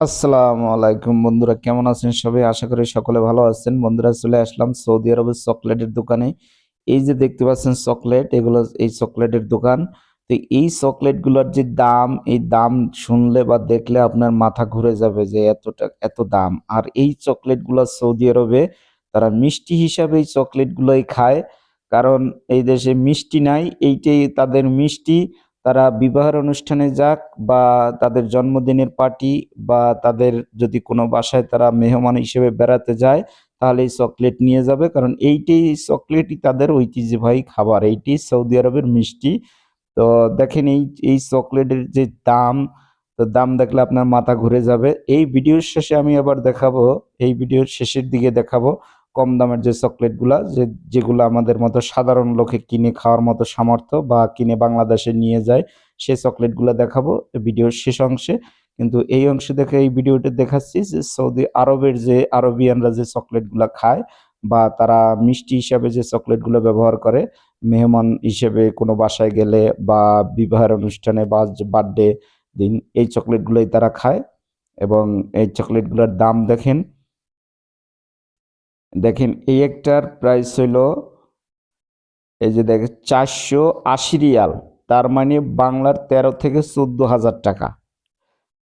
আসসালামু আলাইকুম বন্ধুরা, কেমন আছেন সবাই? আশা করি সকলে ভালো আছেন। বন্ধুরা, চলে আসলাম সৌদি আরবের চকলেটের দোকানে। এই যে দেখতে পাচ্ছেন চকলেট, এগুলো এই চকলেটের দোকান। তো এই চকলেটগুলোর যে দাম, এই দাম শুনলে বা দেখলে আপনার মাথা ঘুরে যাবে যে এত দাম। আর এই চকলেটগুলো সৌদি আরবে তারা মিষ্টি হিসাবে এই চকলেটগুলোই খায়। কারণ এই দেশে মিষ্টি নাই, এইটাই তাদের মিষ্টি। তারা বিবাহের অনুষ্ঠানে যাক বা তাদের জন্মদিনের পার্টি বা তাদের যদি কোনো বাসায় তারা মেহমান হিসেবে বেড়াতে যায়, তাহলে এই চকলেট নিয়ে যাবে। কারণ এইটাই চকলেটই তাদের ঐতিহ্যবাহী খাবার। এইটি সৌদি আরবের মিষ্টি। তো দেখেন এই চকলেটের যে দাম, তো দাম দেখলে আপনার মাথা ঘুরে যাবে। এই ভিডিওর শেষে আমি আবার দেখাবো, এই ভিডিওর শেষের দিকে দেখাবো কম দামের যে চকলেটগুলা, যেগুলো আমাদের মতো সাধারণ লোকে কিনে খাওয়ার মতো সামর্থ্য বা কিনে বাংলাদেশে নিয়ে যায়, সেই চকলেটগুলো দেখাবো ভিডিওর শেষ অংশে। কিন্তু এই অংশে দেখে এই ভিডিওটা দেখাচ্ছি যে সৌদি আরবের যে আরবিয়ানরা যে চকলেটগুলো খায় বা তারা মিষ্টি হিসাবে যে চকলেটগুলো ব্যবহার করে মেহমান হিসেবে কোনো বাসায় গেলে বা বিবাহের অনুষ্ঠানে বা বার্থডে দিন, এই চকলেটগুলোই তারা খায়। এবং এই চকলেটগুলোর দাম দেখেন। দেখেন এই একটার প্রাইস হইল, এই যে দেখেন, 480 রিয়াল। তার মানে বাংলার 13 থেকে 14 হাজার টাকা।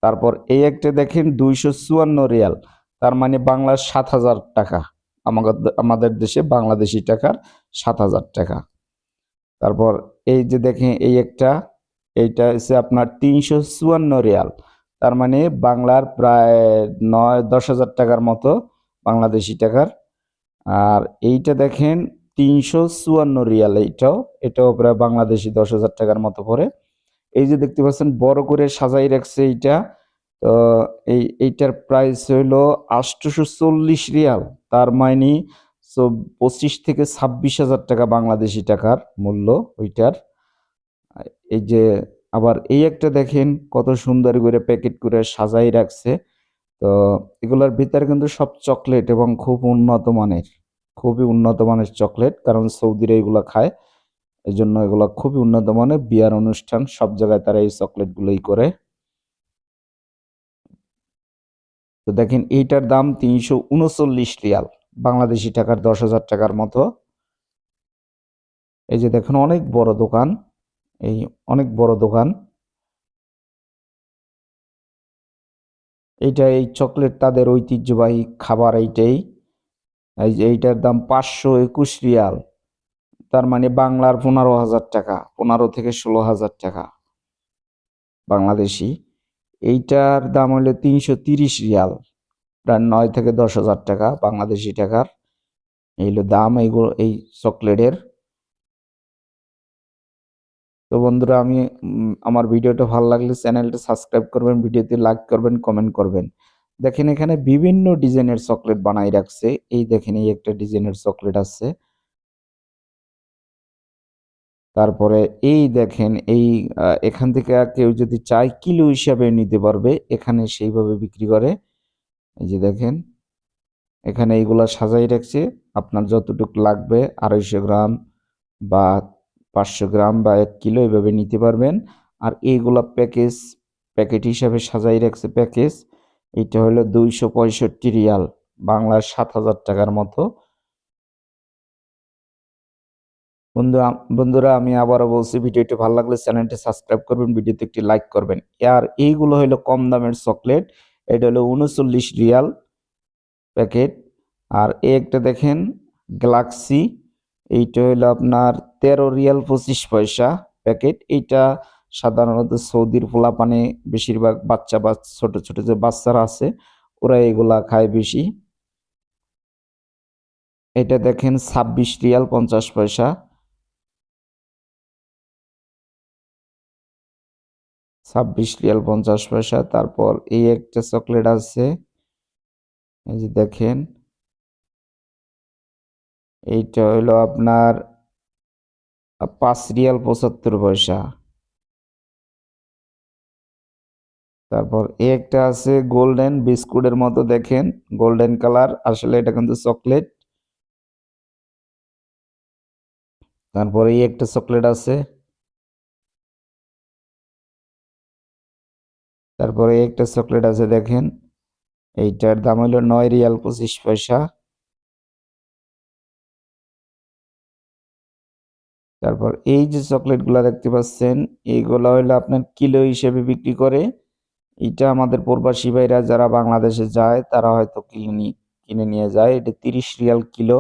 তারপর এই একটা দেখেন 254 রিয়াল, তার মানে বাংলার 7 হাজার টাকা। আমাদের আমাদের দেশে বাংলাদেশি টাকার 7 হাজার টাকা। তারপর এই যে দেখেন এই একটা, এইটা হচ্ছে আপনার 354 রিয়াল, তার মানে বাংলার প্রায় 9-10 হাজার টাকার মতো বাংলাদেশি টাকার। আর এইটা দেখেন 354 রিয়াল, এটাও প্রায় বাংলাদেশি 10 হাজার টাকার মতো পড়ে। এই যে দেখতে পাচ্ছেন বড় করে সাজাই রাখছে এইটা। তো এইটার প্রাইস হইলো 840 রিয়াল, তার মানে 25 থেকে 26 হাজার টাকা বাংলাদেশি টাকার মূল্য ওইটার। এই যে আবার এই একটা দেখেন কত সুন্দর করে প্যাকেট করে সাজাই রাখছে। তো এগুলোর ভিতরে কিন্তু সব চকলেট এবং খুব উন্নত মানের, খুবই উন্নত মানের চকলেট, কারণ সৌদিরা এগুলো খায়। এই জন্য এগুলো খুবই উন্নত মানের। বিয়ার অনুষ্ঠান সব জায়গায় তারা এই চকলেটগুলোই করে। তো দেখেন এইটার দাম 339 রিয়াল, বাংলাদেশি টাকার 10 হাজার টাকার মতো। এই যে দেখেন অনেক বড় দোকান, এই অনেক বড় দোকান। এই চকলেট তাদের ঐতিহ্যবাহী খাবার এইটাই। এই যে এইটার দাম 521 রিয়াল, তার মানে বাংলার 15 হাজার টাকা, 15 থেকে 16 হাজার টাকা বাংলাদেশি। এইটার দাম হলো 330 রিয়াল, প্রায় 9 থেকে 10 হাজার টাকা বাংলাদেশি টাকার। এই হলো দাম এইগুলো এই চকলেটের। তো বন্ধুরা, আমি আমার ভিডিওটা ভালো লাগলে চ্যানেলটা সাবস্ক্রাইব করবেন, ভিডিওতে লাইক করবেন, কমেন্ট করবেন। দেখেন এখানে বিভিন্ন ডিজাইনের চকলেট বানাই রাখছে। এই দেখেন এই একটা ডিজাইনের চকলেট আছে। তারপরে এই দেখেন এই এখান থেকে কেউ যদি চায় কিলো হিসাবে নিতে পারবে, এখানে সেইভাবে বিক্রি করে। এই যে দেখেন এখানে এইগুলা সাজাই রাখছে, আপনার যতটুকু লাগবে 250 গ্রাম বা 500 গ্রাম বা 1 কিলো এভাবে নিতে পারবেন। আর এইগুলা প্যাকেট হিসাবে সাজাই রাখছে প্যাকেজ। এটা হলো 265 রিয়াল, বাংলার 7 হাজার টাকার মতো। বন্ধুরা, আমি আবারও বলছি, ভিডিওটি ভালো লাগলে চ্যানেলটি সাবস্ক্রাইব করবেন, ভিডিওতে একটি লাইক করবেন। আর এইগুলো হলো কম দামের চকলেট। এটা হলো 39 রিয়াল প্যাকেট। আর এই একটা দেখেন গ্যালাক্সি, এইটা হলো আপনার 13 রিয়াল 25 পয়সা প্যাকেট। এইটা সাধারণত সৌদির পোলাপানে বেশিরভাগ বাচ্চা বা ছোট ছোট যে বাচ্চারা আছে, ওরা এগুলা খায় বেশি। এটা দেখেন 26 রিয়াল 50 পয়সা, 26 রিয়াল 50 পয়সা। তারপর এই একটা চকলেট আছে, এই যে দেখেন, এইটা হলো আপনার 5 রিয়াল 75 পয়সা। তারপর এই একটা আছে গোল্ডেন বিস্কুটের মতো, দেখেন গোল্ডেন কালার, আসলে এটা কিন্তু চকলেট। তারপরে এই একটা চকলেট আছে। তারপরে এই একটা চকলেট আছে দেখেন, এইটার দাম হলো 9 রিয়াল 25 পয়সা। তারপর এই যে চকলেটগুলা দেখতে পাচ্ছেন, এইগুলা হইলো আপনার কিলো হিসেবে বিক্রি করে। এটা আমাদের প্রবাসী ভাইরা যারা বাংলাদেশে যায় তারা হয়তো কিনে নিয়ে যায়। এটা 30 রিয়াল কিলো।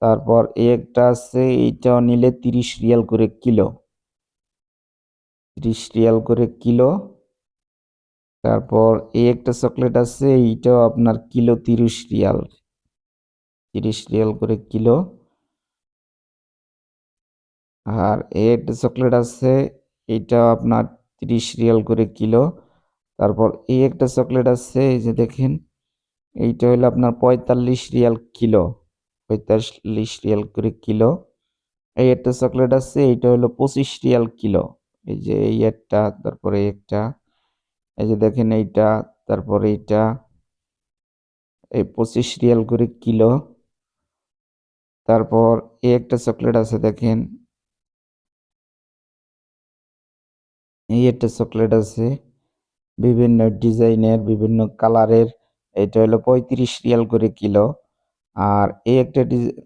তারপর এই একটা আছে, এইটাও নিলে 30 রিয়াল করে কিলো। 30 রিয়াল করে কিলো। তারপর এই একটা চকলেট আছে, এইটাও আপনার কিলো 30 রিয়াল। 30 রিয়াল করে কিলো। আর এই একটা চকলেট আছে, এইটাও আপনার 30 রিয়াল করে কিলো। তারপর এই একটা চকলেট আছে, এই যে দেখেন, এইটা হলো আপনার 45 রিয়াল কিলো। 45 রিয়াল করে কিলো। এই একটা চকলেট আছে, এইটা হলো 25 রিয়াল কিলো। এই যে এই একটা, তারপরে একটা, এই যে দেখেন এইটা, তারপরে এইটা, এই 25 রিয়াল করে কিলো। তারপর এই একটা চকলেট আছে দেখেন, এই একটা চকলেট আছে বিভিন্ন ডিজাইনের, বিভিন্ন কালারের। এটা হলো 35 রিয়াল করে কিলো। আর এই একটা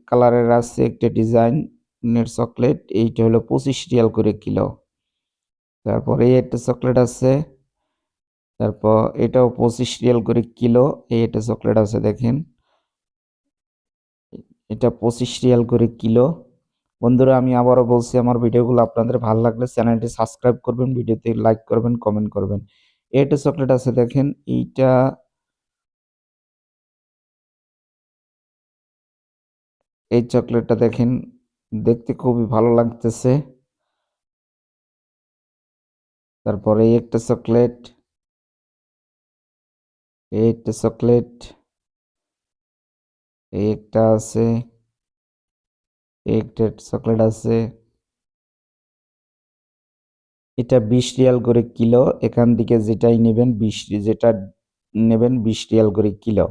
কালারের আছে, একটা ডিজাইনের চকলেট, এইটা হলো 25 রিয়াল করে কিলো। তারপর এই একটা চকলেট আছে, তারপর এটাও 25 রিয়াল করে কিলো। এই একটা চকলেট আছে দেখেন, এটা 25 রিয়াল করে কিলো। বন্ধুরা, আমি আবারও বলছি, আমার ভিডিওগুলো আপনাদের ভালো লাগলে চ্যানেলটি সাবস্ক্রাইব করবেন, ভিডিওতে লাইক করবেন, কমেন্ট করবেন। এই একটা চকলেট আছে দেখেন, এইটা, এই চকলেটটা দেখেন, দেখতে খুবই ভালো লাগতেছে। তারপরে এই একটা চকলেট, এই একটা চকলেট, এই একটা আছে, এই একটা চকলেট আছে। এটা 20 রিয়াল করে কিলো। এখান থেকে যেটাই নেবেন 20 রিয়াল করে কিলো।